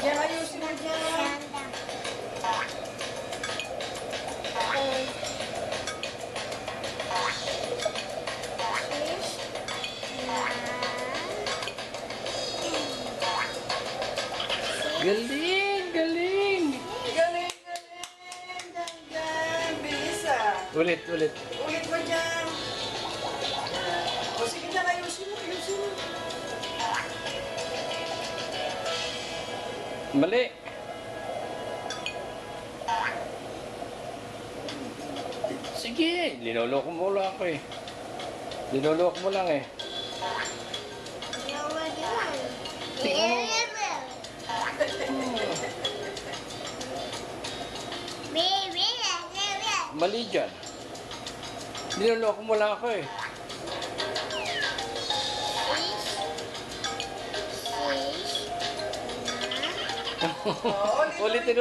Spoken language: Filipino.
Yan, ayusin mo dyan. Galing, galing. Galing, galing. Dyan. Bilis ah. Ulit. Ulit mo dyan. O sige na, ayusin mo. Mali. Sige, linuloko mo lang ako eh. Linuloko mo lang eh. Mali dyan. Linuloko mo lang ako eh. O, Ulitin.